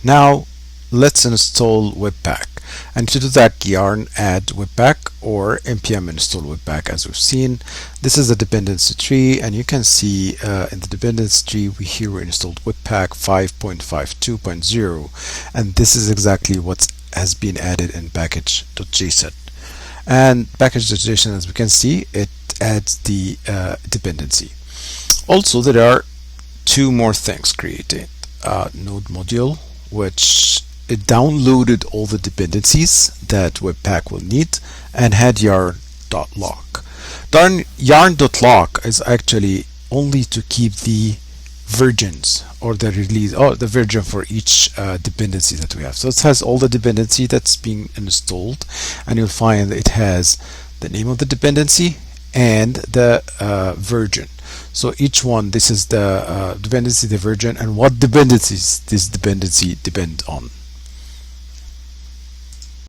Now let's install Webpack, and to do that, yarn add Webpack or npm install Webpack. As we've seen, this is the dependency tree, and you can see in the dependency tree we here installed Webpack 5.52.0, and this is exactly what has been added in package.json. And package.json, as we can see, it adds the dependency. Also, there are two more things created. Node module, which it downloaded all the dependencies that Webpack will need and had yarn.lock. Yarn.lock is actually only to keep the versions or the release or the version for each dependency that we have. So it has all the dependency that's being installed, and you'll find it has the name of the dependency and the version. So each one, this is the dependency, the version, and what dependencies this dependency depend on.